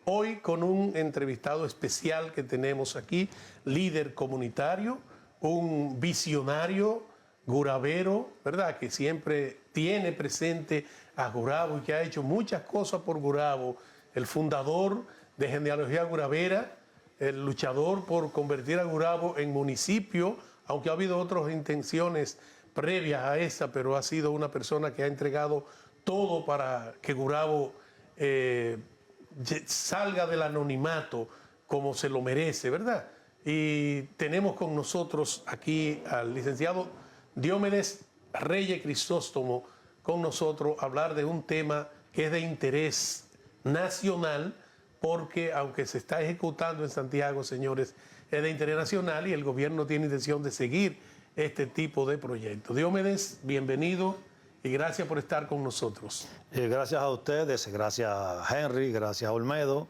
Hoy con un entrevistado especial que tenemos aquí, líder comunitario, un visionario guravero, ¿verdad? Que siempre tiene presente a Gurabo y que ha hecho muchas cosas por Gurabo, el fundador de Genealogía Guravera, el luchador por convertir a Gurabo en municipio, aunque ha habido otras intenciones previas a esa, pero ha sido una persona que ha entregado todo para que Gurabo salga del anonimato como se lo merece, ¿verdad? Y tenemos con nosotros aquí al licenciado Diomedes Reyes Crisóstomo con nosotros a hablar de un tema que es de interés nacional, porque aunque se está ejecutando en Santiago, señores, es de interés nacional y el gobierno tiene intención de seguir este tipo de proyectos. Diomedes, bienvenido y gracias por estar con nosotros. Gracias a ustedes, gracias a Henry, gracias a Olmedo,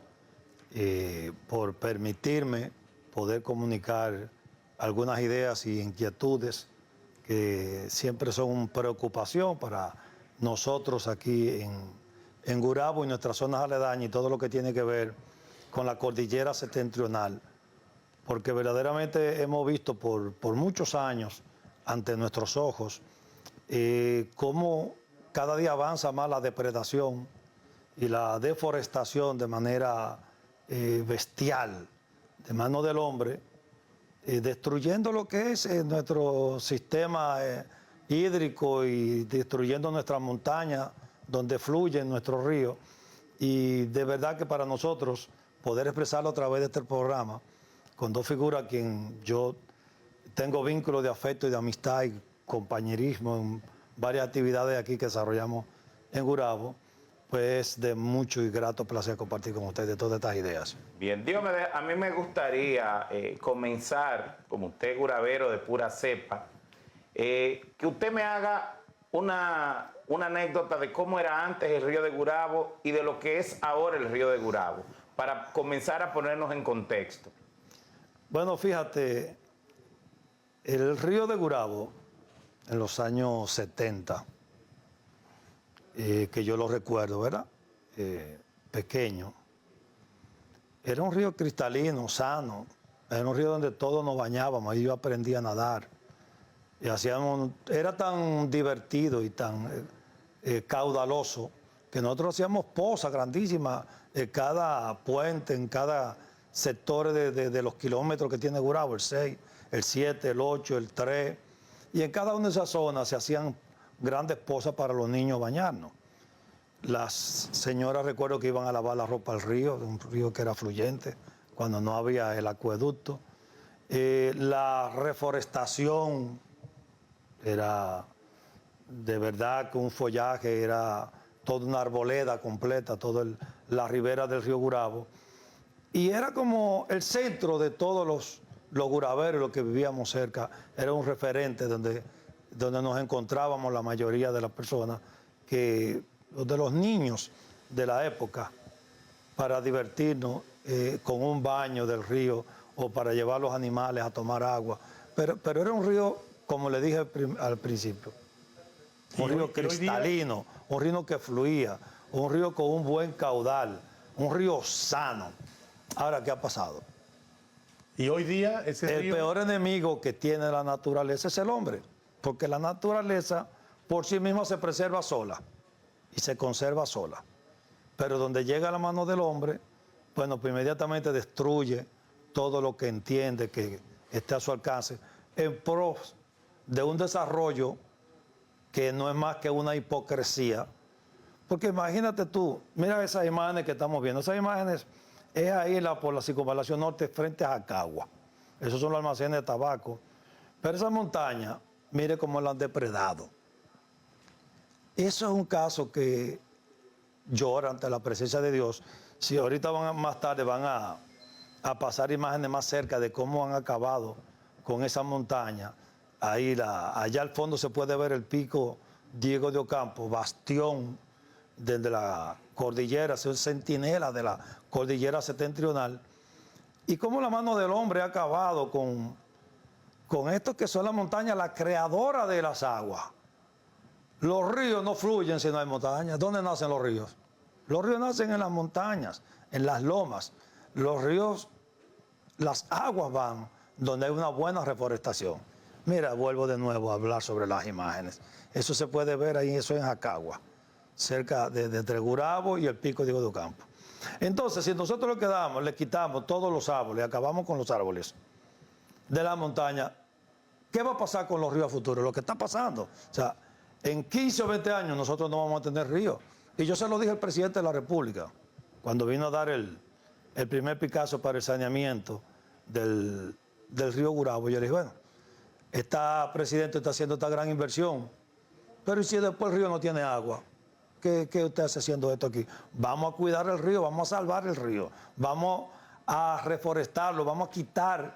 por permitirme poder comunicar algunas ideas y inquietudes que siempre son preocupación para nosotros aquí en Gurabo y nuestras zonas aledañas y todo lo que tiene que ver con la cordillera septentrional, porque verdaderamente hemos visto por muchos años ante nuestros ojos cómo cada día avanza más la depredación y la deforestación de manera bestial, de mano del hombre, destruyendo lo que es nuestro sistema hídrico y destruyendo nuestras montañas donde fluyen nuestros ríos. Y de verdad que para nosotros poder expresarlo a través de este programa, con dos figuras a quien yo tengo vínculos de afecto y de amistad y compañerismo en varias actividades aquí que desarrollamos en Gurabo, pues de mucho y grato placer compartir con ustedes todas estas ideas. Bien, Diomedes, a mí me gustaría comenzar, como usted guravero de pura cepa, que usted me haga una anécdota de cómo era antes el río de Gurabo y de lo que es ahora el río de Gurabo, para comenzar a ponernos en contexto. Bueno, fíjate, el río de Gurabo, en los años 70, que yo lo recuerdo, ¿verdad? Pequeño. Era un río cristalino, sano. Era un río donde todos nos bañábamos. Ahí yo aprendí a nadar. Y era tan divertido y tan caudaloso que nosotros hacíamos pozas grandísimas en cada puente, en cada sector de los kilómetros que tiene Gurabo, el 6, el 7, el 8, el 3. Y en cada una de esas zonas se hacían grandes pozas para los niños bañarnos. Las señoras recuerdo que iban a lavar la ropa al río, un río que era fluyente, cuando no había el acueducto. La reforestación era de verdad que un follaje, era toda una arboleda completa, toda la ribera del río Gurabo. Y era como el centro de todos los guraveros, los que vivíamos cerca. Era un referente donde nos encontrábamos la mayoría de las personas, de los niños de la época, para divertirnos con un baño del río o para llevar los animales a tomar agua. Pero era un río, como le dije al principio, un río cristalino, un río que fluía, un río con un buen caudal, un río sano. Ahora, ¿qué ha pasado? Y hoy día el peor enemigo que tiene la naturaleza es el hombre, porque la naturaleza por sí misma se preserva sola y se conserva sola. Pero donde llega la mano del hombre, bueno, pues inmediatamente destruye todo lo que entiende que esté a su alcance en pro de un desarrollo que no es más que una hipocresía. Porque imagínate tú, mira esas imágenes que estamos viendo, esas imágenes es ahí por la Circunvalación Norte frente a Jacagua. Esos son los almacenes de tabaco. Pero esa montaña, mire cómo la han depredado. Eso es un caso que llora ante la presencia de Dios. Si ahorita más tarde van a pasar imágenes más cerca de cómo han acabado con esa montaña. Ahí allá al fondo se puede ver el pico Diego de Ocampo, bastión desde la cordillera, es un centinela de la cordillera septentrional. Y cómo la mano del hombre ha acabado con esto que son las montañas, la creadora de las aguas. Los ríos no fluyen si no hay montañas. ¿Dónde nacen los ríos? Los ríos nacen en las montañas, en las lomas, los ríos, las aguas van donde hay una buena reforestación. Mira, vuelvo de nuevo a hablar sobre las imágenes. Eso se puede ver ahí, eso en Jacagua, cerca de entre Gurabo y el Pico Diego de Ocampo. Entonces, si nosotros lo quedamos, le quitamos todos los árboles, acabamos con los árboles de la montaña, ¿qué va a pasar con los ríos a futuro? Lo que está pasando. O sea, en 15 o 20 años nosotros no vamos a tener ríos. Y yo se lo dije al presidente de la República, cuando vino a dar el primer Picasso para el saneamiento del río Gurabo. Yo le dije, bueno, esta presidente está haciendo esta gran inversión, pero ¿y si después el río no tiene agua? ¿Qué usted hace haciendo esto aquí? Vamos a cuidar el río, vamos a salvar el río, vamos a reforestarlo, vamos a quitar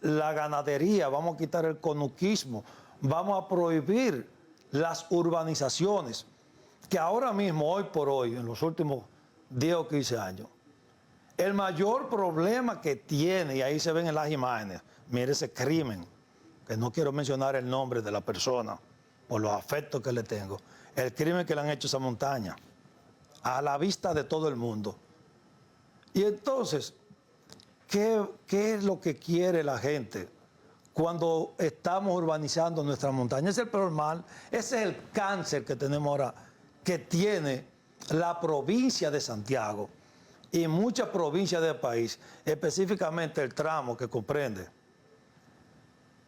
la ganadería, vamos a quitar el conuquismo, vamos a prohibir las urbanizaciones, que ahora mismo, hoy por hoy, en los últimos 10 o 15 años, el mayor problema que tiene, y ahí se ven en las imágenes, mire ese crimen, que no quiero mencionar el nombre de la persona, por los afectos que le tengo, el crimen que le han hecho a esa montaña, a la vista de todo el mundo. Y entonces, ¿qué es lo que quiere la gente cuando estamos urbanizando nuestra montaña? Ese es el peor mal, ese es el cáncer que tenemos ahora, que tiene la provincia de Santiago y muchas provincias del país, específicamente el tramo que comprende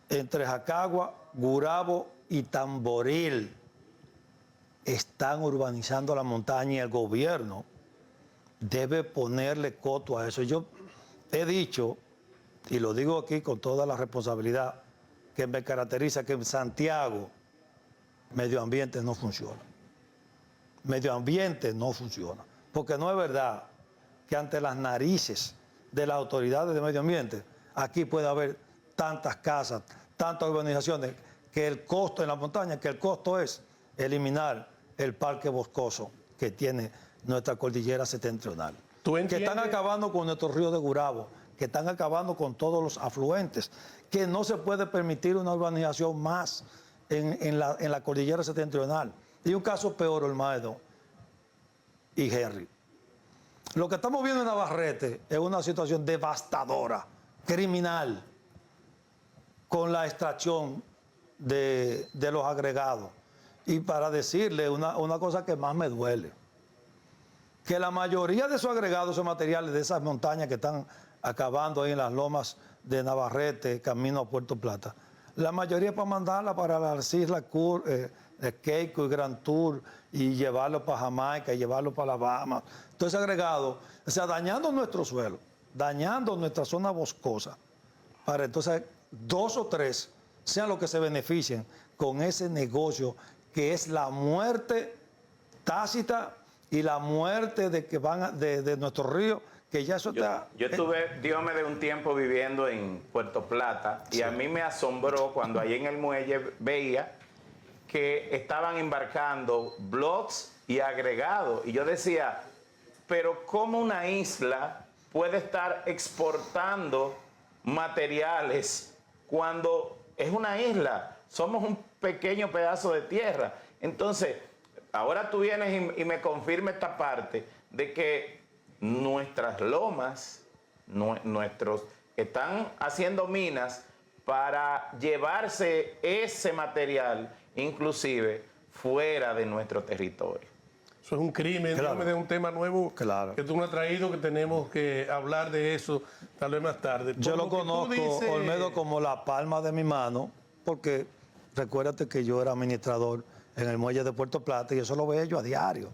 entre Jacagua, Gurabo y Tamboril. Están urbanizando la montaña y el gobierno debe ponerle coto a eso. Yo he dicho, y lo digo aquí con toda la responsabilidad que me caracteriza, que en Santiago medio ambiente no funciona. Medio ambiente no funciona. Porque no es verdad que ante las narices de las autoridades de medio ambiente, aquí puede haber tantas casas, tantas urbanizaciones, que el costo en la montaña, que el costo es eliminar el parque boscoso que tiene nuestra cordillera septentrional. Que están acabando con nuestros ríos de Gurabo, que están acabando con todos los afluentes, que no se puede permitir una urbanización más en la cordillera septentrional. Y un caso peor, Olmedo y Henry. Lo que estamos viendo en Navarrete es una situación devastadora, criminal, con la extracción de los agregados. Y para decirle una cosa que más me duele, que la mayoría de esos agregados, esos materiales de esas montañas que están acabando ahí en las lomas de Navarrete, camino a Puerto Plata, la mayoría es para mandarla para las islas Keiko y Gran Tour y llevarlo para Jamaica y llevarlo para las Bahamas. Todo ese agregado, o sea, dañando nuestro suelo, dañando nuestra zona boscosa, para entonces 2 o 3 sean los que se beneficien con ese negocio que es la muerte tácita y la muerte de que van de nuestro río, que ya eso está... Yo estuve, Dios me de un tiempo viviendo en Puerto Plata y sí. A mí me asombró cuando allí en el muelle veía que estaban embarcando bloques y agregados. Y yo decía, pero ¿cómo una isla puede estar exportando materiales cuando es una isla? Somos un pequeño pedazo de tierra. Entonces, ahora tú vienes y me confirma esta parte de que nuestras lomas, nuestros, están haciendo minas para llevarse ese material, inclusive fuera de nuestro territorio. Eso es un crimen, claro. De un tema nuevo claro. Que tú me has traído, que tenemos que hablar de eso tal vez más tarde. Yo lo conozco, Olmedo, como la palma de mi mano, porque recuérdate que yo era administrador en el muelle de Puerto Plata y eso lo veía yo a diario.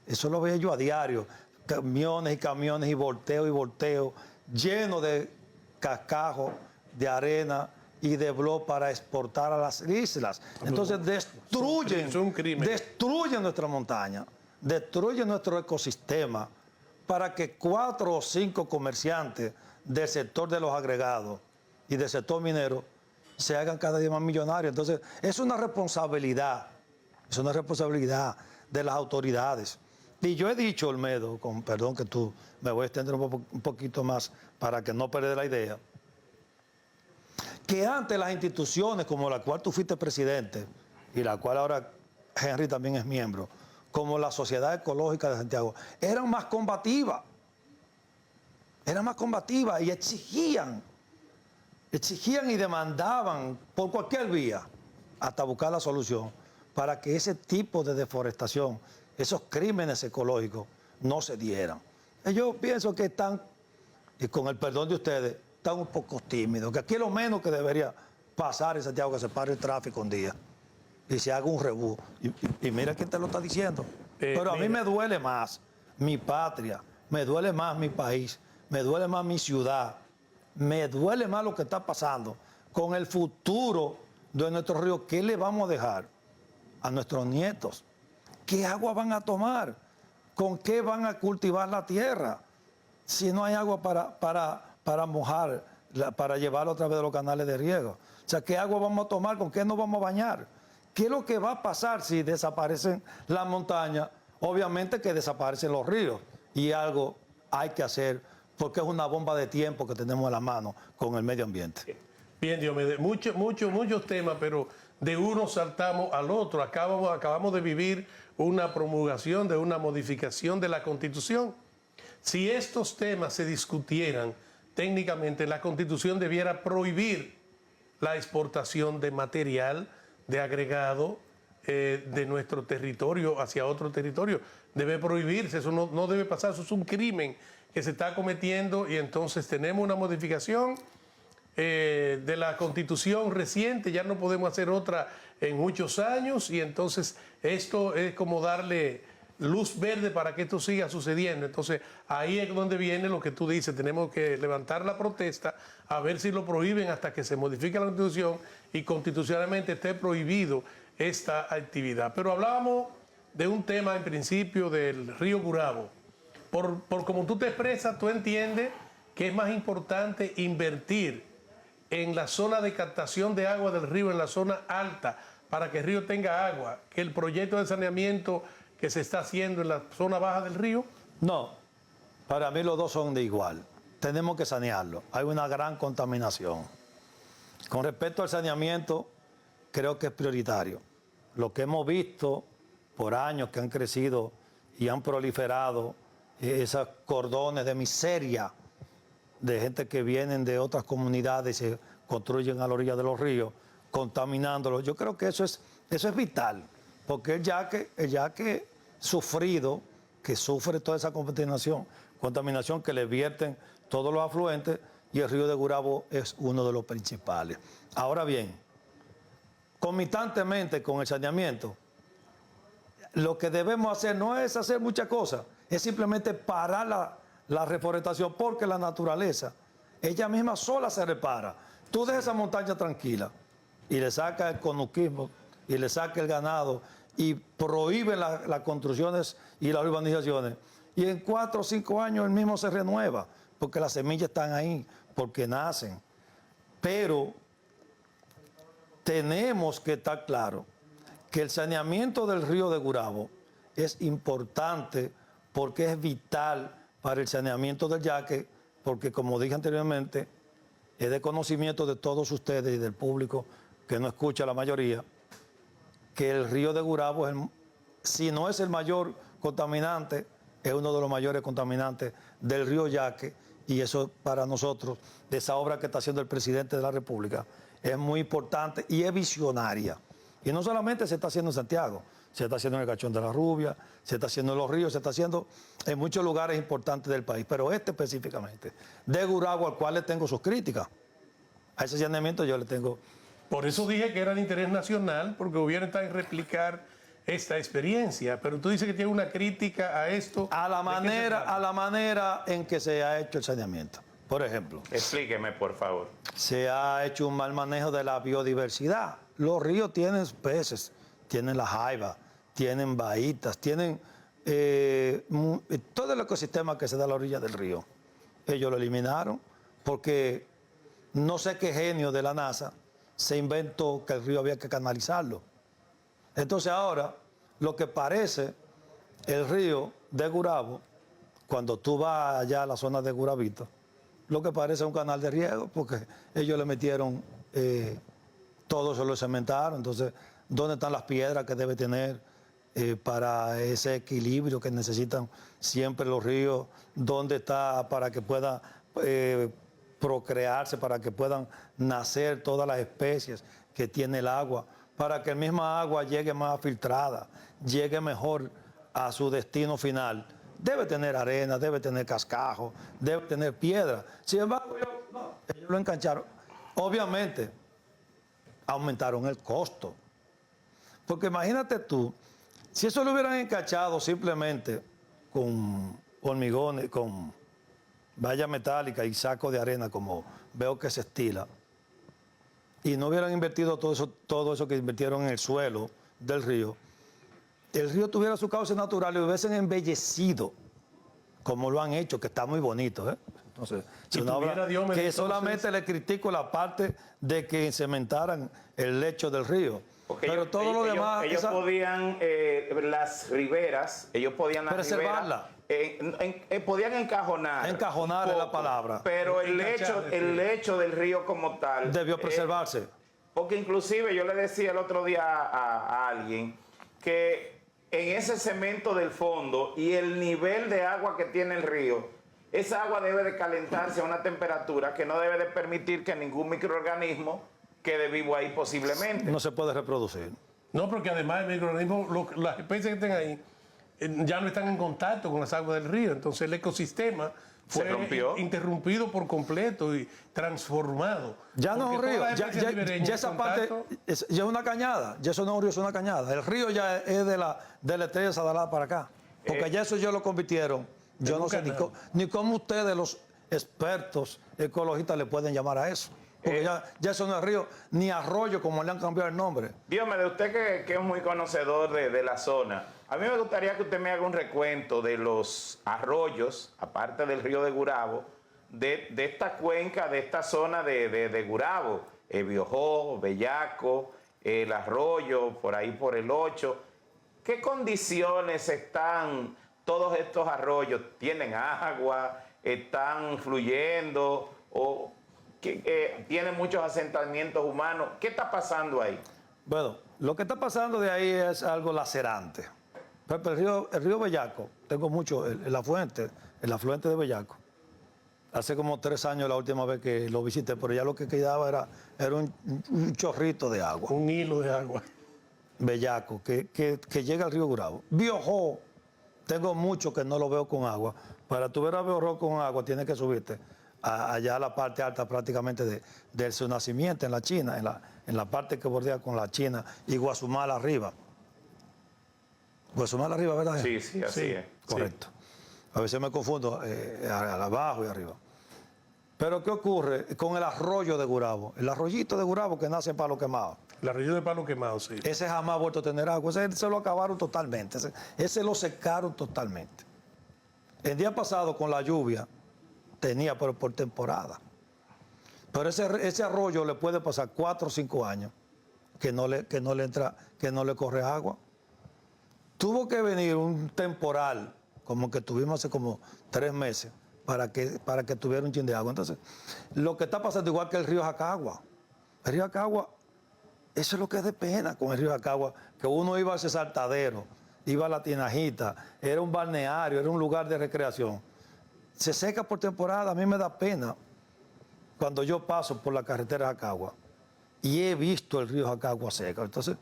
Eso lo veía yo a diario. Camiones y camiones y volteo, lleno de cascajos, de arena y de blog para exportar a las islas. Entonces destruyen nuestra montaña, destruyen nuestro ecosistema para que 4 o 5 comerciantes del sector de los agregados y del sector minero se hagan cada día más millonarios. Entonces, es una responsabilidad de las autoridades. Y yo he dicho, Olmedo, con perdón que tú me voy a extender un poquito más para que no pierda la idea, que antes las instituciones como la cual tú fuiste presidente y la cual ahora Henry también es miembro, como la Sociedad Ecológica de Santiago, eran más combativas. era más combativa y exigían y demandaban por cualquier vía hasta buscar la solución para que ese tipo de deforestación, esos crímenes ecológicos no se dieran. Yo pienso que están, y con el perdón de ustedes, están un poco tímidos, que aquí es lo menos que debería pasar en Santiago, que se pare el tráfico un día y se haga un rebú. Y mira quién te lo está diciendo. Pero a mí me duele más mi patria, me duele más mi país, me duele más mi ciudad, me duele más lo que está pasando con el futuro de nuestros ríos. ¿Qué le vamos a dejar a nuestros nietos? ¿Qué agua van a tomar? ¿Con qué van a cultivar la tierra? Si no hay agua para mojar, para llevarlo a través de los canales de riego. O sea, ¿qué agua vamos a tomar? ¿Con qué nos vamos a bañar? ¿Qué es lo que va a pasar si desaparecen las montañas? Obviamente que desaparecen los ríos y algo hay que hacer porque es una bomba de tiempo que tenemos en la mano con el medio ambiente. Bien, Diomedes, muchos temas, pero de uno saltamos al otro. Acabamos de vivir una promulgación de una modificación de la Constitución. Si estos temas se discutieran técnicamente, la Constitución debiera prohibir la exportación de material, de agregado de nuestro territorio hacia otro territorio. Debe prohibirse, eso no debe pasar, eso es un crimen que se está cometiendo y entonces tenemos una modificación de la Constitución reciente, ya no podemos hacer otra en muchos años y entonces esto es como darle luz verde para que esto siga sucediendo. Entonces ahí es donde viene lo que tú dices, tenemos que levantar la protesta a ver si lo prohíben hasta que se modifique la Constitución y constitucionalmente esté prohibido esta actividad. Pero hablábamos de un tema en principio del río Gurabo. Por como tú te expresas, tú entiendes que es más importante invertir en la zona de captación de agua del río, en la zona alta, para que el río tenga agua, que el proyecto de saneamiento que se está haciendo en la zona baja del río. No, para mí los dos son de igual. Tenemos que sanearlo. Hay una gran contaminación. Con respecto al saneamiento, creo que es prioritario. Lo que hemos visto por años que han crecido y han proliferado esos cordones de miseria de gente que vienen de otras comunidades y se construyen a la orilla de los ríos, contaminándolos. Yo creo que eso es vital, porque el yaque sufrido, que sufre toda esa contaminación que le vierten todos los afluentes, y el río de Gurabo es uno de los principales. Ahora bien, concomitantemente con el saneamiento, lo que debemos hacer no es hacer muchas cosas, es simplemente parar la reforestación, porque la naturaleza, ella misma sola se repara. Tú dejas esa montaña tranquila y le sacas el conuquismo y le sacas el ganado y prohíbe las construcciones y las urbanizaciones. Y en 4 o 5 años el mismo se renueva, porque las semillas están ahí, porque nacen. Pero tenemos que estar claros que el saneamiento del río de Gurabo es importante porque es vital para el saneamiento del yaque, porque como dije anteriormente, es de conocimiento de todos ustedes y del público que no escucha la mayoría, que el río de Gurabo, si no es el mayor contaminante, es uno de los mayores contaminantes del río Yaque, y eso para nosotros, de esa obra que está haciendo el presidente de la República, es muy importante y es visionaria. Y no solamente se está haciendo en Santiago, se está haciendo en el Cachón de la Rubia, se está haciendo en Los Ríos, se está haciendo en muchos lugares importantes del país, pero este específicamente, de Gurabo, al cual le tengo sus críticas. A ese saneamiento yo le tengo... Por eso dije que era de interés nacional, porque el gobierno está en replicar esta experiencia, pero tú dices que tiene una crítica a esto. A la manera en que se ha hecho el saneamiento. Por ejemplo, Explíqueme, por favor. se ha hecho un mal manejo de la biodiversidad. Los ríos tienen peces, tienen la jaiba, tienen bahitas, tienen todo el ecosistema que se da a la orilla del río. Ellos lo eliminaron porque no sé qué genio de la NASA se inventó que el río había que canalizarlo. Entonces ahora, lo que parece el río de Gurabo, cuando tú vas allá a la zona de Gurabito, lo que parece es un canal de riego, porque ellos le metieron, todo se lo cementaron. Entonces, ¿dónde están las piedras que debe tener para ese equilibrio que necesitan siempre los ríos, dónde está para que pueda procrearse, para que puedan nacer todas las especies que tiene el agua, para que el misma agua llegue más filtrada, llegue mejor a su destino final. Debe tener arena, debe tener cascajo, debe tener piedra. Sin embargo, ellos lo engancharon. Obviamente, aumentaron el costo. Porque imagínate tú, si eso lo hubieran encachado simplemente con hormigones, con valla metálica y saco de arena, como veo que se estila, y no hubieran invertido todo eso que invirtieron en el suelo del río, el río tuviera su cauce natural y lo hubiesen embellecido, como lo han hecho, que está muy bonito, ¿eh? Entonces, Si uno habla tuviera Diomedes, que entonces- solamente le critico la parte de que cementaran el lecho del río. Porque Pero todo lo demás... ellos esa- podían, las riberas, ellos podían las Preservarla. riberas, podían encajonar. Encajonar un es la poco, palabra. Pero Encachar, el lecho del río como tal. Debió preservarse. Porque inclusive yo le decía el otro día a alguien que en ese cemento del fondo y el nivel de agua que tiene el río, esa agua debe de calentarse a una temperatura que no debe de permitir que ningún microorganismo quede vivo ahí posiblemente. No se puede reproducir. No, porque además el microorganismo, las especies que estén ahí, ya no están en contacto con las aguas del río. Entonces el ecosistema Se fue rompió. interrumpido por completo y transformado. Ya no es un Porque río, todas las especies ribereñas ya en esa parte contacto- ya es una cañada, ya eso no es un río, es una cañada. El río ya es de la estrella Sadalá para acá, porque ya eso ya lo convirtieron. Yo en no un sé canal. ni cómo ustedes, los expertos ecologistas, le pueden llamar a eso. Porque ya eso no es río, ni arroyo como le han cambiado el nombre. Dígame, de usted que es muy conocedor de la zona, a mí me gustaría que usted me haga un recuento de los arroyos, aparte del río de Gurabo, de esta cuenca, de esta zona de Gurabo, Biojó, Bellaco, el arroyo, por ahí por el 8. ¿Qué condiciones están todos estos arroyos? ¿Tienen agua? ¿Están fluyendo? ¿O tienen muchos asentamientos humanos? ¿Qué está pasando ahí? Bueno, lo que está pasando de ahí es algo lacerante. Por ejemplo, el río Bellaco, tengo mucho, el afluente de Bellaco. Hace como 3 años la última vez que lo visité, pero ya lo que quedaba era un chorrito de agua. Un hilo de agua. Bellaco, que llega al río Gurabo. Biojó, tengo mucho que no lo veo con agua. Para tú ver a Biojó con agua, tienes que subirte allá a la parte alta prácticamente de su nacimiento en la China, en la parte que bordea con la China y Guazumal arriba. Guazumal arriba, ¿verdad? Sí, sí, así Sí. es. Correcto. A veces me confundo abajo y arriba. Pero ¿qué ocurre con el arroyo de Gurabo? El arroyito de Gurabo que nace en Palo Quemado. El arroyo de Palo Quemado, sí. Ese jamás ha vuelto a tener agua. Ese se lo acabaron totalmente. Ese lo secaron totalmente. El día pasado con la lluvia tenía, pero por temporada. Pero ese arroyo le puede pasar 4 o 5 años que no le corre agua. Tuvo que venir un temporal, como que tuvimos hace como 3 meses, para que tuviera un chin de agua. Entonces, lo que está pasando igual que el río Jacagua. El río Jacagua, eso es lo que es de pena con el río Jacagua, que uno iba a ese saltadero, iba a la Tinajita, era un balneario, era un lugar de recreación. Se seca por temporada, a mí me da pena cuando yo paso por la carretera Jacagua y he visto el río Jacagua seco. Entonces,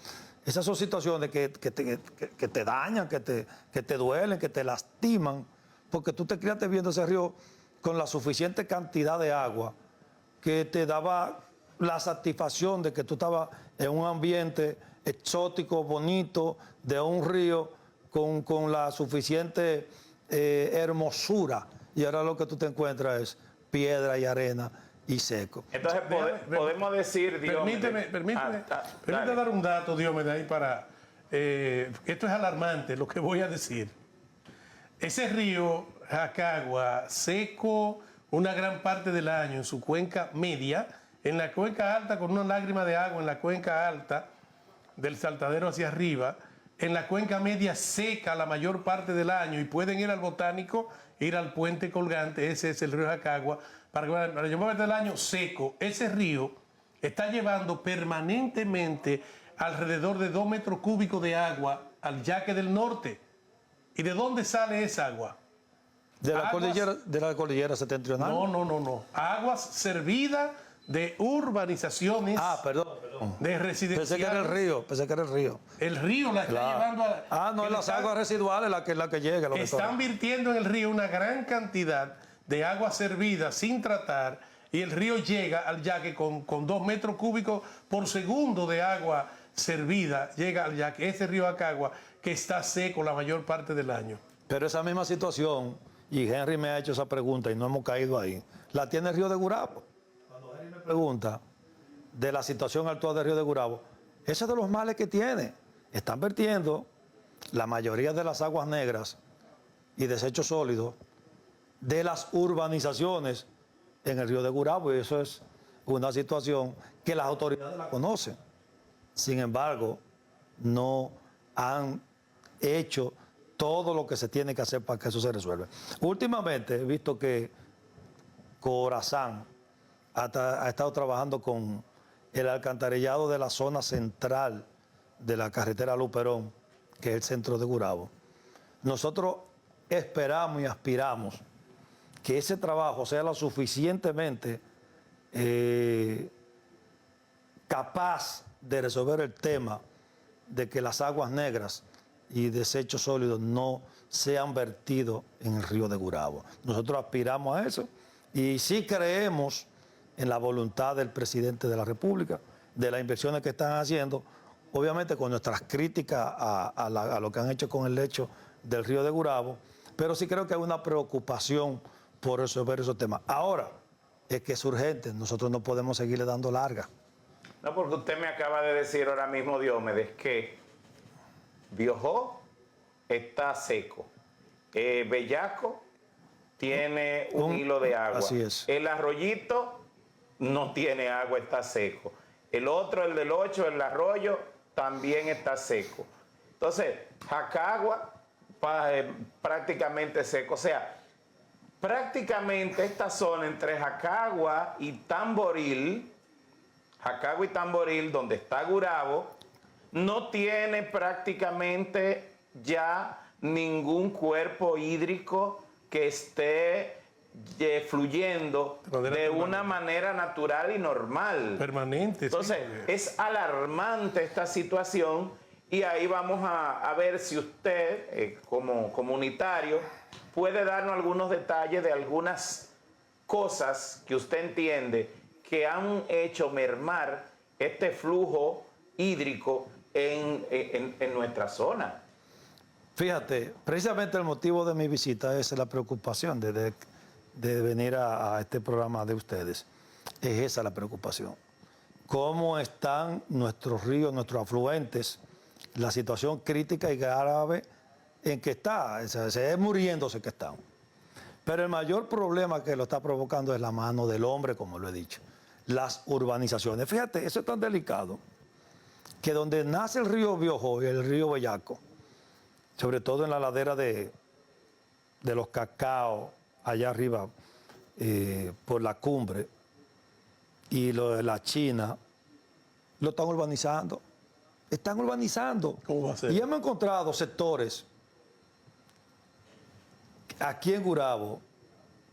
esas son situaciones que te dañan, que te duelen, que te lastiman, porque tú te criaste viendo ese río con la suficiente cantidad de agua que te daba la satisfacción de que tú estabas en un ambiente exótico, bonito, de un río con la suficiente hermosura. Y ahora lo que tú te encuentras es piedra y arena y seco. Entonces podemos decir, Diomedes. Permíteme Dale. dar un dato, Diomedes, ahí para... esto es alarmante, lo que voy a decir. Ese río Jacagua, seco una gran parte del año en su cuenca media, en la cuenca alta con una lágrima de agua, en la cuenca alta del saltadero hacia arriba, en la cuenca media seca la mayor parte del año y pueden ir al botánico, ir al puente colgante, ese es el río Jacagua, para la mayor parte del año seco. Ese río está llevando permanentemente alrededor de 2 metros cúbicos de agua al Yaque del Norte. ¿Y de dónde sale esa agua? De la Aguas- cordillera septentrional. No. Aguas servidas de urbanizaciones, Ah, perdón. de residenciales. Pensé que era el río. El río la está Claro. llevando a... No, que las está- aguas residuales la que llega. Lo que Están virtiendo en el río una gran cantidad de agua servida sin tratar y el río llega al yaque con 2 metros cúbicos por segundo de agua servida, llega al yaque, ese río Acagua, que está seco la mayor parte del año. Pero esa misma situación, y Henry me ha hecho esa pregunta y no hemos caído ahí, la tiene el río de Gurabo. Cuando Henry me pregunta de la situación actual del río de Gurabo, ese es de los males que tiene. Están vertiendo la mayoría de las aguas negras y desechos sólidos de las urbanizaciones en el río de Gurabo, y eso es una situación que las autoridades la conocen. Sin embargo, no han hecho todo lo que se tiene que hacer para que eso se resuelva. Últimamente he visto que Corazán ha estado trabajando con el alcantarillado de la zona central de la carretera Luperón, que es el centro de Gurabo. Nosotros esperamos y aspiramos que ese trabajo sea lo suficientemente capaz de resolver el tema de que las aguas negras y desechos sólidos no sean vertidos en el río de Gurabo. Nosotros aspiramos a eso y sí creemos en la voluntad del presidente de la República, de las inversiones que están haciendo, obviamente con nuestras críticas a lo que han hecho con el lecho del río de Gurabo, pero sí creo que hay una preocupación por resolver esos temas. Ahora, es que es urgente, nosotros no podemos seguirle dando larga. No, porque usted me acaba de decir ahora mismo, Diomedes, que Biojó está seco. Bellaco tiene un hilo de agua. Así es. El Arroyito no tiene agua, está seco. El otro, el del 8, el Arroyo, también está seco. Entonces, Jacagua prácticamente seco. O sea, prácticamente esta zona entre Jacagua y Tamboril, donde está Gurabo, no tiene prácticamente ya ningún cuerpo hídrico que esté fluyendo de una manera natural y normal. Permanente. Entonces, sí. es alarmante esta situación y ahí vamos a ver si usted, como comunitario, puede darnos algunos detalles de algunas cosas que usted entiende que han hecho mermar este flujo hídrico en nuestra zona. Fíjate, precisamente el motivo de mi visita es la preocupación de venir a este programa de ustedes. Es esa la preocupación. ¿Cómo están nuestros ríos, nuestros afluentes? La situación crítica y grave en que está, se es muriéndose que están. Pero el mayor problema que lo está provocando es la mano del hombre, como lo he dicho. Las urbanizaciones. Fíjate, eso es tan delicado que donde nace el río Biojó y el río Bellaco, sobre todo en la ladera de los Cacao, allá arriba, por la cumbre, y lo de la China, lo están urbanizando. Están urbanizando. ¿Cómo va a ser? Y hemos encontrado sectores aquí en Gurabo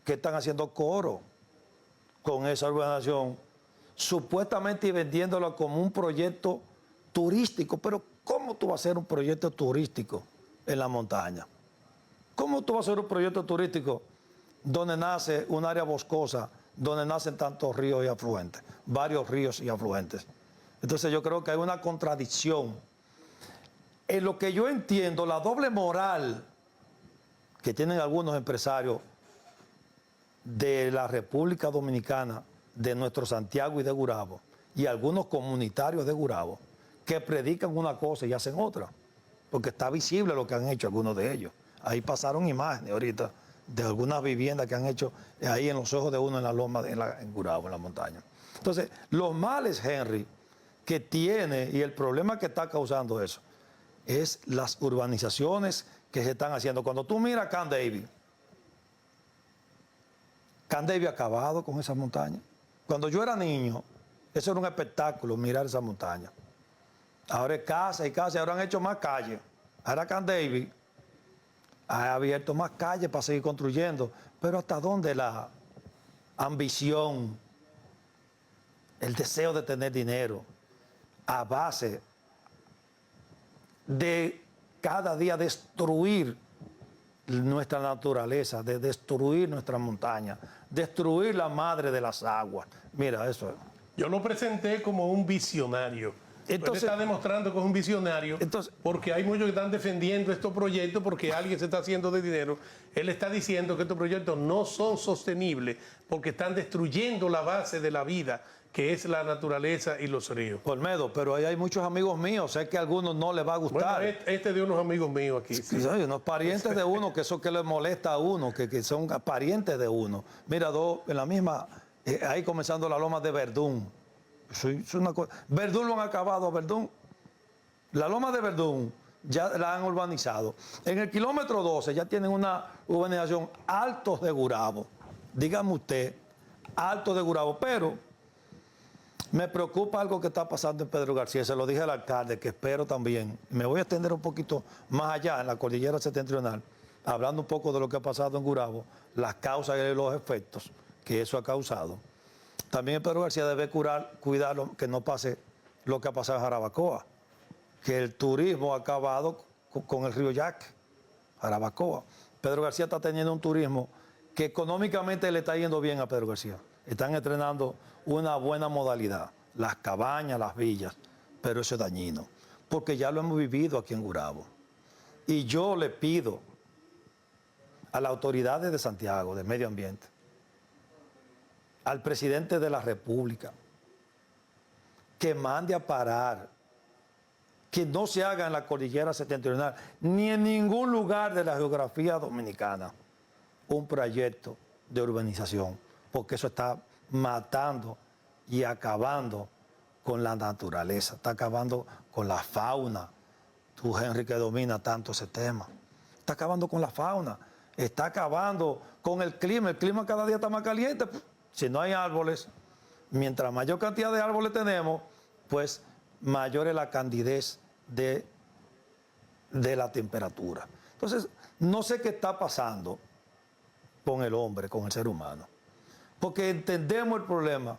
que están haciendo coro con esa urbanización, supuestamente y vendiéndolo como un proyecto turístico. Pero ¿cómo tú vas a hacer un proyecto turístico en la montaña? ¿Cómo tú vas a hacer un proyecto turístico donde nace un área boscosa, donde nacen tantos ríos y afluentes, varios ríos y afluentes? Entonces yo creo que hay una contradicción. En lo que yo entiendo, la doble moral que tienen algunos empresarios de la República Dominicana, de nuestro Santiago y de Gurabo, y algunos comunitarios de Gurabo, que predican una cosa y hacen otra, porque está visible lo que han hecho algunos de ellos. Ahí pasaron imágenes ahorita de algunas viviendas que han hecho ahí en los ojos de uno en la loma, en Gurabo, en la montaña. Entonces, los males, Henry, que tiene y el problema que está causando eso, es las urbanizaciones que se están haciendo. Cuando tú miras Camp David ha acabado con esa montaña. Cuando yo era niño, eso era un espectáculo, mirar esa montaña. Ahora es casa y casa, y ahora han hecho más calles Ahora Camp David ha abierto más calles para seguir construyendo, pero ¿hasta dónde la ambición, el deseo de tener dinero a base de cada día destruir nuestra naturaleza, de destruir nuestra montaña, destruir la madre de las aguas? Mira, eso es. Yo lo presenté como un visionario. Entonces, él está demostrando que es un visionario porque hay muchos que están defendiendo estos proyectos porque alguien se está haciendo de dinero. Él está diciendo que estos proyectos no son sostenibles porque están destruyendo la base de la vida, que es la naturaleza y los ríos. Olmedo, pero ahí hay muchos amigos míos, sé que a algunos no les va a gustar. Bueno, este de unos amigos míos aquí. Sí, hay unos parientes de uno, que eso que les molesta a uno, que son parientes de uno. Mira, en la misma, ahí comenzando la loma de Verdún. Es una cosa. Verdún lo han acabado, Verdún. La loma de Verdún ya la han urbanizado. En el kilómetro 12 ya tienen una urbanización Altos de Gurabo. Dígame usted, Altos de Gurabo, pero me preocupa algo que está pasando en Pedro García, se lo dije al alcalde, que espero también. Me voy a extender un poquito más allá, en la cordillera septentrional, hablando un poco de lo que ha pasado en Gurabo, las causas y los efectos que eso ha causado. También en Pedro García debe cuidar que no pase lo que ha pasado en Jarabacoa, que el turismo ha acabado con el río Yaque, Jarabacoa. Pedro García está teniendo un turismo que económicamente le está yendo bien a Pedro García. Están estrenando una buena modalidad, las cabañas, las villas, pero eso es dañino, porque ya lo hemos vivido aquí en Gurabo. Y yo le pido a las autoridades de Santiago, de Medio Ambiente, al presidente de la República, que mande a parar, que no se haga en la cordillera septentrional, ni en ningún lugar de la geografía dominicana, un proyecto de urbanización, porque eso está matando y acabando con la naturaleza, está acabando con la fauna. Tú, Henry, que domina tanto ese tema, está acabando con la fauna, está acabando con el clima cada día está más caliente. Si no hay árboles, mientras mayor cantidad de árboles tenemos, pues mayor es la candidez de la temperatura. Entonces, no sé qué está pasando con el hombre, con el ser humano, porque entendemos el problema,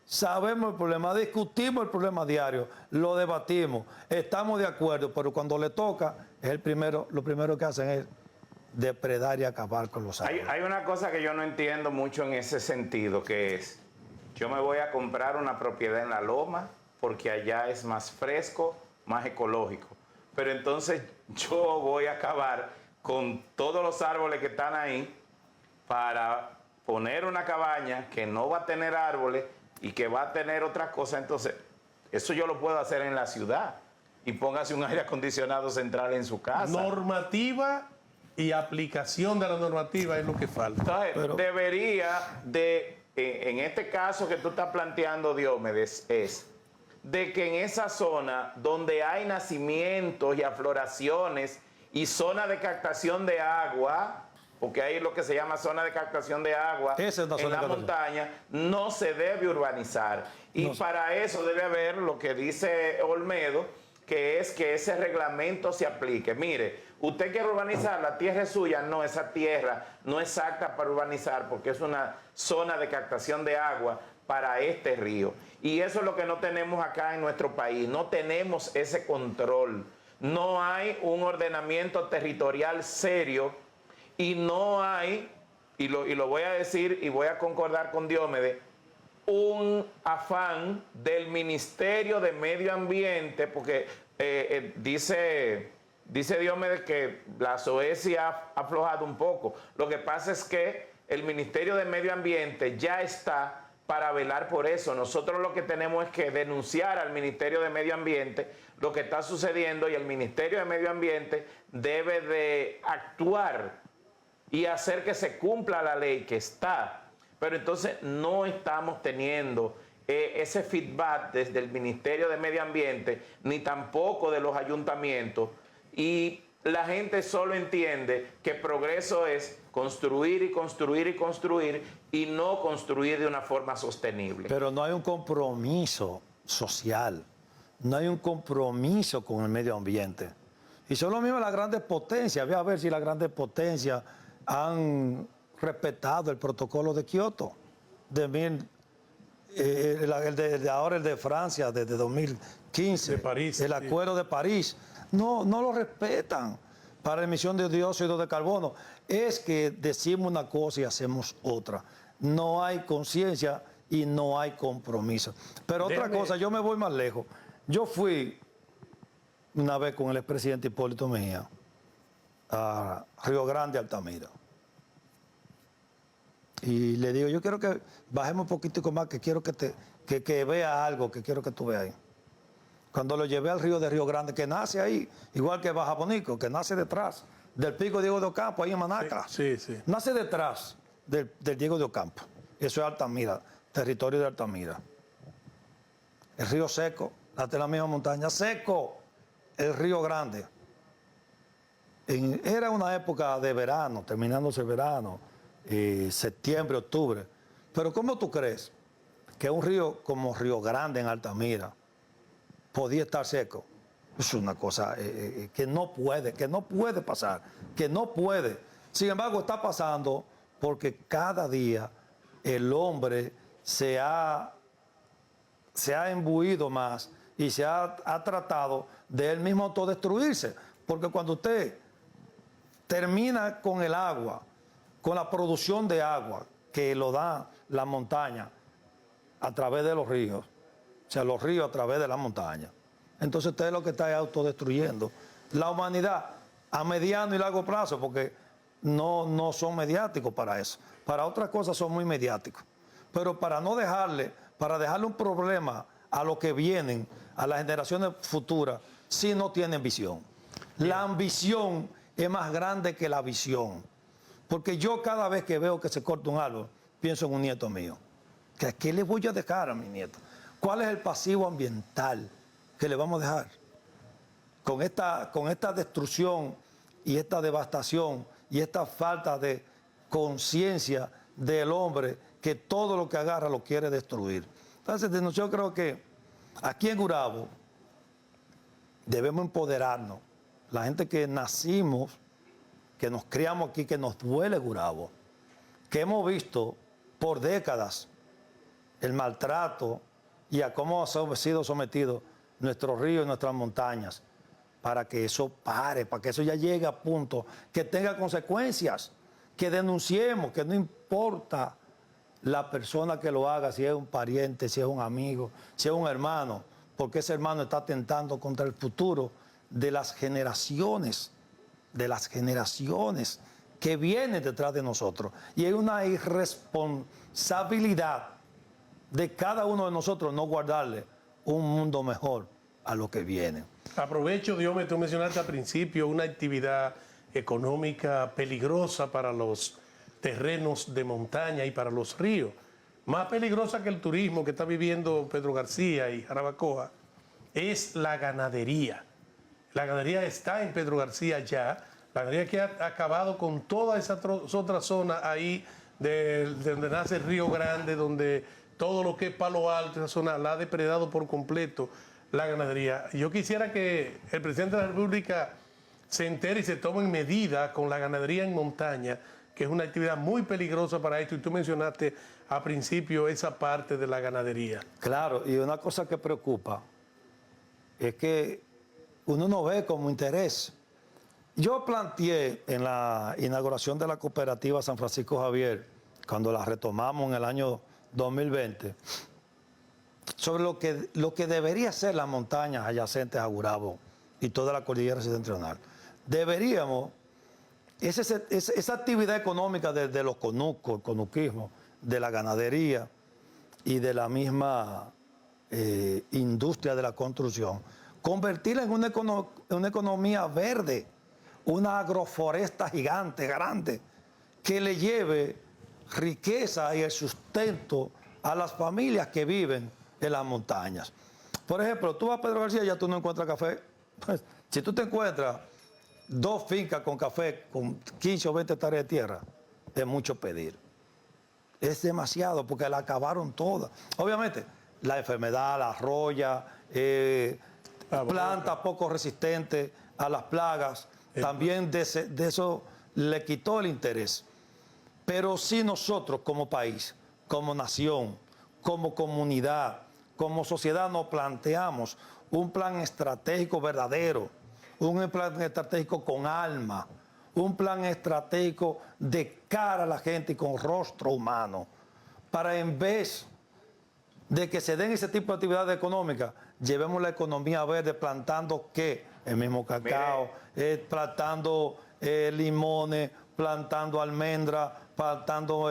sabemos el problema, discutimos el problema diario, lo debatimos, estamos de acuerdo, pero cuando le toca, lo primero que hacen es depredar y acabar con los árboles. Hay una cosa que yo no entiendo mucho en ese sentido, que es, yo me voy a comprar una propiedad en la loma porque allá es más fresco, más ecológico, pero entonces yo voy a acabar con todos los árboles que están ahí para poner una cabaña que no va a tener árboles y que va a tener otras cosas. Entonces, eso yo lo puedo hacer en la ciudad y póngase un aire acondicionado central en su casa. Normativa y aplicación de la normativa es lo que falta. Entonces, debería de, en este caso que tú estás planteando, Diomedes, es de que en esa zona donde hay nacimientos y afloraciones y zona de captación de agua, porque hay lo que se llama zona de captación de agua en la montaña, no se debe urbanizar. Y para eso debe haber lo que dice Olmedo, que es que ese reglamento se aplique. Mire, usted quiere urbanizar, la tierra es suya. No, esa tierra no es apta para urbanizar porque es una zona de captación de agua para este río. Y eso es lo que no tenemos acá en nuestro país. No tenemos ese control. No hay un ordenamiento territorial serio y no hay, y lo voy a decir y voy a concordar con Diomedes, un afán del Ministerio de Medio Ambiente, porque dice Diomedes que la SOESI ha aflojado un poco. Lo que pasa es que el Ministerio de Medio Ambiente ya está para velar por eso. Nosotros lo que tenemos es que denunciar al Ministerio de Medio Ambiente lo que está sucediendo y el Ministerio de Medio Ambiente debe de actuar y hacer que se cumpla la ley que está. Pero entonces no estamos teniendo ese feedback desde el Ministerio de Medio Ambiente, ni tampoco de los ayuntamientos, y la gente solo entiende que progreso es construir y construir y construir y no construir de una forma sostenible. Pero no hay un compromiso social, no hay un compromiso con el medio ambiente. Y son lo mismo las grandes potencias. Ve a ver si las grandes potencias han respetado el protocolo de Kioto. Ahora el de Francia, desde 2015. De París, el sí. acuerdo de París. No lo respetan para emisión de dióxido de carbono. Es que decimos una cosa y hacemos otra. No hay conciencia y no hay compromiso. Pero otra cosa, yo me voy más lejos. Yo fui una vez con el expresidente Hipólito Mejía a Río Grande, Altamira. Y le digo, yo quiero que bajemos un poquitico más, que quiero que vea algo, que quiero que tú veas ahí. Cuando lo llevé al río de Río Grande, que nace ahí, igual que Baja Bonico, que nace detrás del pico Diego de Ocampo, ahí en Manaca. Sí, sí. Nace detrás del Diego de Ocampo. Eso es Altamira, territorio de Altamira. El río seco, hasta la misma montaña, seco, el Río Grande. Era una época de verano, terminándose el verano, septiembre, octubre. Pero ¿cómo tú crees que un río como Río Grande en Altamira podía estar seco? Es una cosa que no puede pasar, que no puede. Sin embargo, está pasando porque cada día el hombre se ha imbuido más y se ha tratado de él mismo autodestruirse. Porque cuando usted termina con el agua, con la producción de agua que lo da la montaña a través de los ríos, o sea, los ríos a través de la montaña, entonces usted lo que está es autodestruyendo la humanidad a mediano y largo plazo, porque no son mediáticos para eso. Para otras cosas son muy mediáticos. Pero para dejarle un problema a los que vienen, a las generaciones futuras, si no tienen visión. La ambición es más grande que la visión. Porque yo cada vez que veo que se corta un árbol, pienso en un nieto mío. ¿Qué le voy a dejar a mi nieto? ¿Cuál es el pasivo ambiental que le vamos a dejar? Con esta destrucción y esta devastación y esta falta de conciencia del hombre, que todo lo que agarra lo quiere destruir. Entonces, yo creo que aquí en Gurabo debemos empoderarnos. La gente que nacimos, que nos criamos aquí, que nos duele Gurabo, que hemos visto por décadas el maltrato y a cómo han sido sometidos nuestros ríos y nuestras montañas, para que eso pare, para que eso ya llegue a punto, que tenga consecuencias, que denunciemos, que no importa la persona que lo haga, si es un pariente, si es un amigo, si es un hermano, porque ese hermano está atentando contra el futuro de las generaciones que vienen detrás de nosotros. Y hay una irresponsabilidad de cada uno de nosotros no guardarle un mundo mejor a lo que viene. Aprovecho, Diome, tú mencionaste al principio una actividad económica peligrosa para los terrenos de montaña y para los ríos. Más peligrosa que el turismo que está viviendo Pedro García y Jarabacoa es la ganadería. La ganadería está en Pedro García ya. La ganadería que ha acabado con toda esa otra zona ahí de donde nace el Río Grande, donde todo lo que es Palo Alto, esa zona la ha depredado por completo la ganadería. Yo quisiera que el presidente de la República se entere y se tomen medidas con la ganadería en montaña, que es una actividad muy peligrosa para esto, y tú mencionaste al principio esa parte de la ganadería. Claro, y una cosa que preocupa es que uno no ve como interés. Yo planteé en la inauguración de la cooperativa San Francisco Javier, cuando la retomamos en el año 2020, sobre lo que debería ser las montañas adyacentes a Gurabo y toda la cordillera septentrional. Deberíamos, esa actividad económica de los conucos, el conuquismo, de la ganadería y de la misma industria de la construcción, convertirla en una economía verde, una agroforesta gigante, grande, que le lleve riqueza y el sustento a las familias que viven en las montañas. Por ejemplo, tú vas a Pedro García y ya tú no encuentras café. Pues, si tú te encuentras 2 fincas con café con 15 o 20 hectáreas de tierra, es mucho pedir. Es demasiado porque la acabaron todas. Obviamente, la enfermedad, la roya, plantas poco resistentes a las plagas, también de eso le quitó el interés. Pero si nosotros como país, como nación, como comunidad, como sociedad nos planteamos un plan estratégico verdadero, un plan estratégico con alma, un plan estratégico de cara a la gente y con rostro humano, para en vez de que se den ese tipo de actividades económicas, llevemos la economía verde plantando ¿qué? El mismo cacao, plantando limones, plantando almendras, plantando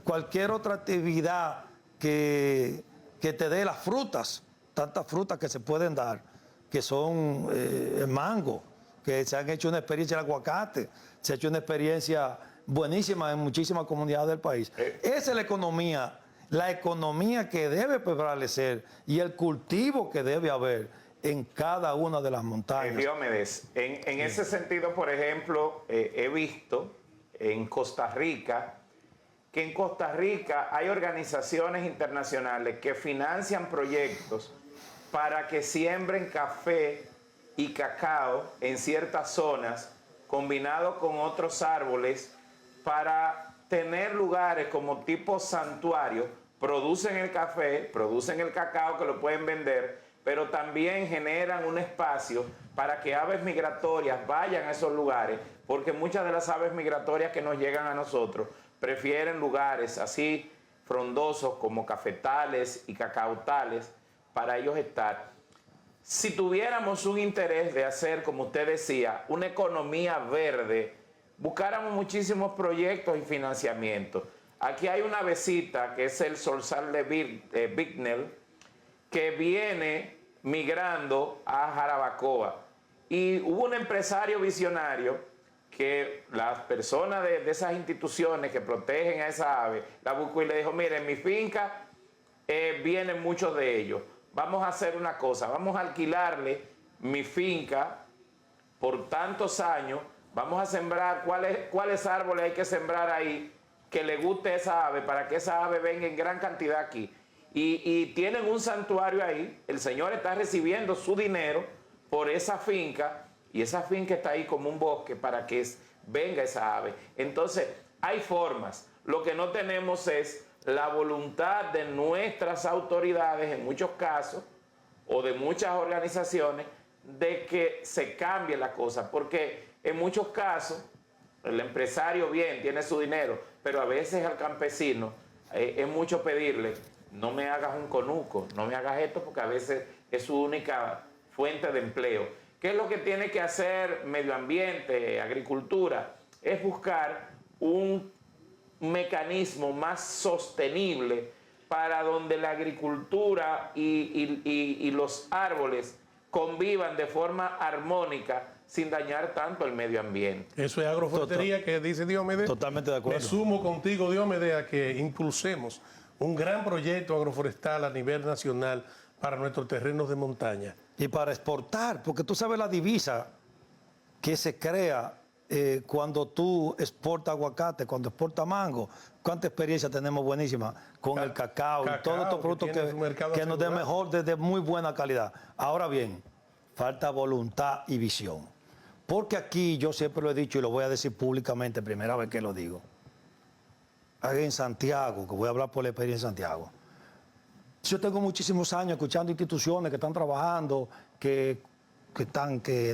cualquier otra actividad que te dé las frutas, tantas frutas que se pueden dar, que son mango, que se han hecho una experiencia en el aguacate, se ha hecho una experiencia buenísima en muchísimas comunidades del país. Esa es la economía que debe prevalecer y el cultivo que debe haber en cada una de las montañas. Diomedes, en ese sentido, por ejemplo, he visto en Costa Rica que en Costa Rica hay organizaciones internacionales que financian proyectos para que siembren café y cacao en ciertas zonas, combinado con otros árboles, para tener lugares como tipo santuario. Producen el café, producen el cacao que lo pueden vender, pero también generan un espacio para que aves migratorias vayan a esos lugares, porque muchas de las aves migratorias que nos llegan a nosotros prefieren lugares así frondosos como cafetales y cacautales para ellos estar. Si tuviéramos un interés de hacer, como usted decía, una economía verde, buscáramos muchísimos proyectos y financiamientos. Aquí hay una avecita que es el zorzal de Bignell, que viene migrando a Jarabacoa. Y hubo un empresario visionario que las personas de esas instituciones que protegen a esa ave, la buscó y le dijo, mire, en mi finca vienen muchos de ellos. Vamos a hacer una cosa, vamos a alquilarle mi finca por tantos años, vamos a sembrar cuáles árboles hay que sembrar ahí que le guste a esa ave para que esa ave venga en gran cantidad aquí. Y tienen un santuario ahí, el señor está recibiendo su dinero por esa finca y esa finca está ahí como un bosque para que venga esa ave. Entonces, hay formas. Lo que no tenemos es la voluntad de nuestras autoridades, en muchos casos, o de muchas organizaciones, de que se cambie la cosa. Porque en muchos casos, el empresario bien tiene su dinero, pero a veces al campesino es mucho pedirle, no me hagas un conuco, no me hagas esto, porque a veces es su única fuente de empleo. ¿Qué es lo que tiene que hacer medio ambiente, agricultura? Es buscar un mecanismo más sostenible para donde la agricultura y los árboles convivan de forma armónica sin dañar tanto el medio ambiente. Eso es agroforestería que dice Diomedes. Totalmente de acuerdo. Me sumo contigo, Diomedes, a que impulsemos un gran proyecto agroforestal a nivel nacional para nuestros terrenos de montaña. Y para exportar, porque tú sabes la divisa que se crea cuando tú exportas aguacate, cuando exportas mango. Cuánta experiencia tenemos buenísima con el cacao y todos estos productos que nos den mejor, de muy buena calidad. Ahora bien, falta voluntad y visión. Porque aquí yo siempre lo he dicho y lo voy a decir públicamente, primera vez que lo digo. Aquí en Santiago, que voy a hablar por la experiencia en Santiago. Yo tengo muchísimos años escuchando instituciones que están trabajando, que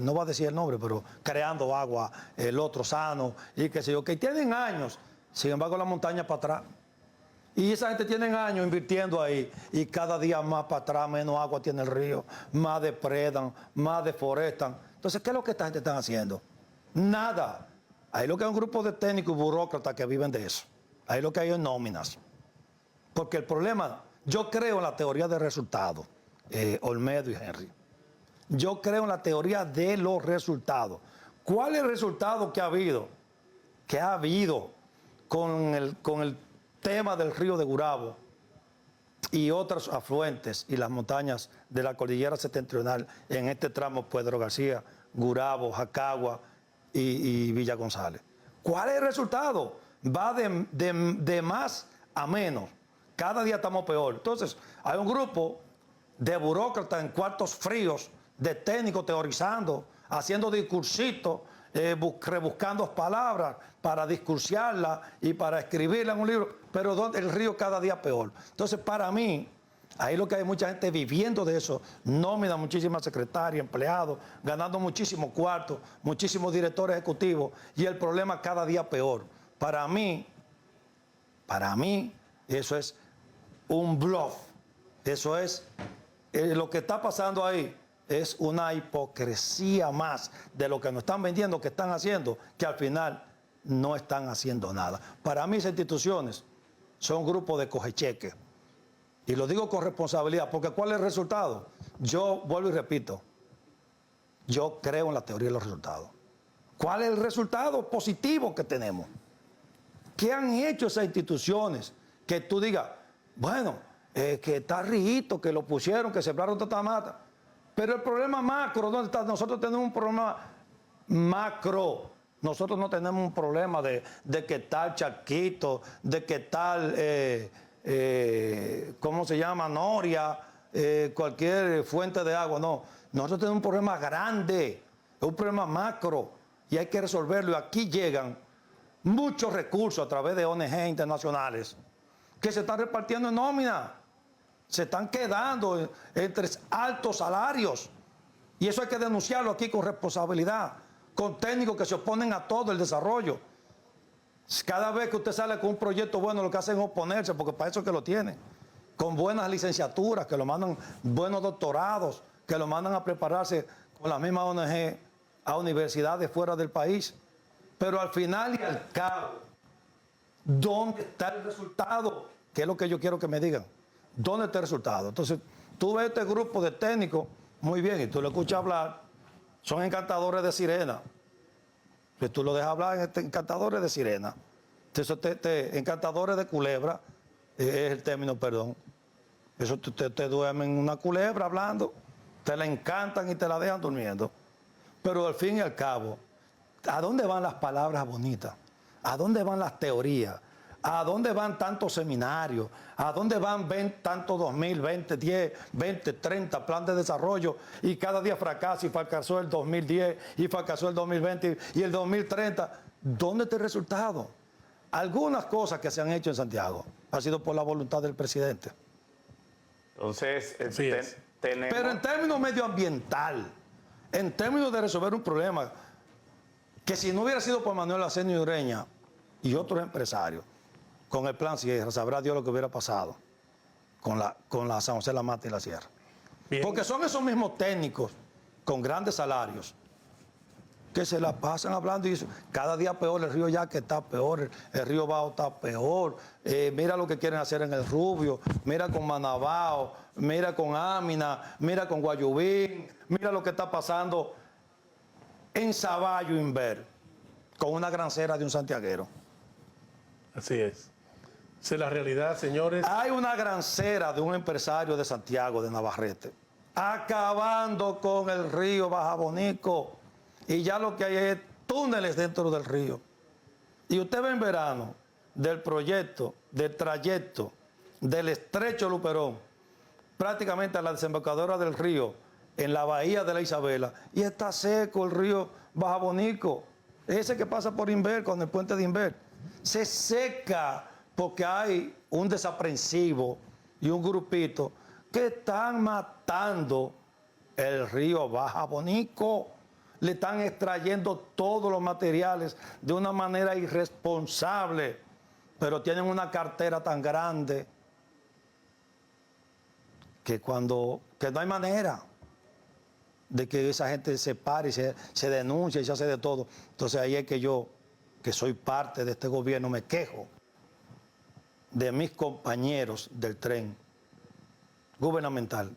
no va a decir el nombre, pero creando agua, el otro sano, y qué sé yo, que tienen años, sin embargo la montaña para atrás. Y esa gente tiene años invirtiendo ahí, y cada día más para atrás, menos agua tiene el río, más depredan, más deforestan. Entonces, ¿qué es lo que esta gente está haciendo? Nada. Ahí lo que hay un grupo de técnicos y burócratas que viven de eso. Ahí lo que hay es nóminas. Porque el problema... Yo creo en la teoría de resultados, Olmedo y Henry. Yo creo en la teoría de los resultados. ¿Cuál es el resultado que ha habido? Que ha habido con el tema del río de Gurabo y otros afluentes y las montañas de la cordillera septentrional en este tramo Pedro García, Gurabo, Jacagua y Villa González. ¿Cuál es el resultado? Va de más a menos. Cada día estamos peor. Entonces, hay un grupo de burócratas en cuartos fríos, de técnicos teorizando, haciendo discursitos, rebuscando palabras para discursiarla y para escribirla en un libro, pero el río cada día peor. Entonces, para mí, ahí lo que hay mucha gente viviendo de eso, nómina muchísimas secretarias, empleados, ganando muchísimos cuartos, muchísimos directores ejecutivos, y el problema cada día peor. Para mí, eso es un bluff. Eso es, lo que está pasando ahí es una hipocresía más de lo que nos están vendiendo, que están haciendo, que al final no están haciendo nada. Para mí esas instituciones son grupos de cogecheque. Y lo digo con responsabilidad, porque ¿cuál es el resultado? Yo vuelvo y repito, yo creo en la teoría de los resultados. ¿Cuál es el resultado positivo que tenemos? ¿Qué han hecho esas instituciones? Que tú digas, bueno, que está Rito, que lo pusieron, que sembraron tanta mata. Pero el problema macro, ¿dónde está? Nosotros tenemos un problema macro. Nosotros no tenemos un problema de que tal Charquito, de que tal, ¿cómo se llama? Noria, cualquier fuente de agua. No, nosotros tenemos un problema grande, un problema macro, y hay que resolverlo. Y aquí llegan muchos recursos a través de ONG internacionales que se están repartiendo en nómina. Se están quedando entre altos salarios. Y eso hay que denunciarlo aquí con responsabilidad, con técnicos que se oponen a todo el desarrollo. Cada vez que usted sale con un proyecto bueno, lo que hacen es oponerse, porque para eso es que lo tienen. Con buenas licenciaturas, que lo mandan, buenos doctorados, que lo mandan a prepararse con la misma ONG a universidades fuera del país. Pero al final y al cabo, ¿dónde está el resultado? Que es lo que yo quiero que me digan. ¿Dónde está el resultado? Entonces, tú ves este grupo de técnicos, muy bien, y tú lo escuchas hablar, son encantadores de sirena. Si tú lo dejas hablar, encantadores de sirena. Entonces, encantadores de culebra, es el término, perdón. Eso te duermen en una culebra hablando, te la encantan y te la dejan durmiendo. Pero al fin y al cabo, ¿a dónde van las palabras bonitas? ¿A dónde van las teorías? ¿A dónde van tantos seminarios? ¿A dónde van tantos 2020, 10, 20, 30 plan de desarrollo? Y cada día fracasa y fracasó el 2010 y fracasó el 2020 y el 2030. ¿Dónde está el resultado? Algunas cosas que se han hecho en Santiago ha sido por la voluntad del presidente. Entonces, tenemos... Pero en términos medioambiental, en términos de resolver un problema, que si no hubiera sido por Manuel Asenio Ureña y otros empresarios, con el plan Sierra, sabrá Dios lo que hubiera pasado con la San José, la Mata y la Sierra. Bien. Porque son esos mismos técnicos con grandes salarios que se la pasan hablando y dicen, cada día peor, el río Yaque está peor, el río Bajo está peor, mira lo que quieren hacer en el Rubio, mira con Manabao, mira con Ámina, mira con Guayubín, mira lo que está pasando en Saballo Inver, con una grancera de un santiaguero. Así es. Esa es la realidad, señores. Hay una grancera de un empresario de Santiago, de Navarrete, acabando con el río Bajabonico. Y ya lo que hay es túneles dentro del río. Y usted ve en verano del proyecto, del trayecto, del estrecho Luperón, prácticamente a la desembocadura del río, en la bahía de la Isabela, y está seco el río Bajabonico. Ese que pasa por Inver, con el puente de Inver. Se seca porque hay un desaprensivo y un grupito que están matando el río Bajabonico. Le están extrayendo todos los materiales de una manera irresponsable, pero tienen una cartera tan grande que no hay manera de que esa gente se pare y se denuncie y se hace de todo. Entonces ahí es que yo, que soy parte de este gobierno, me quejo de mis compañeros del tren gubernamental.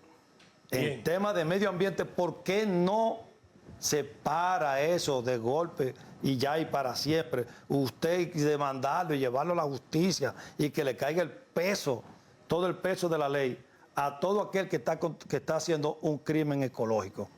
Bien. En tema de medio ambiente, ¿por qué no se para eso de golpe y ya y para siempre? Usted demandarlo y llevarlo a la justicia y que le caiga el peso, todo el peso de la ley, a todo aquel que está haciendo un crimen ecológico.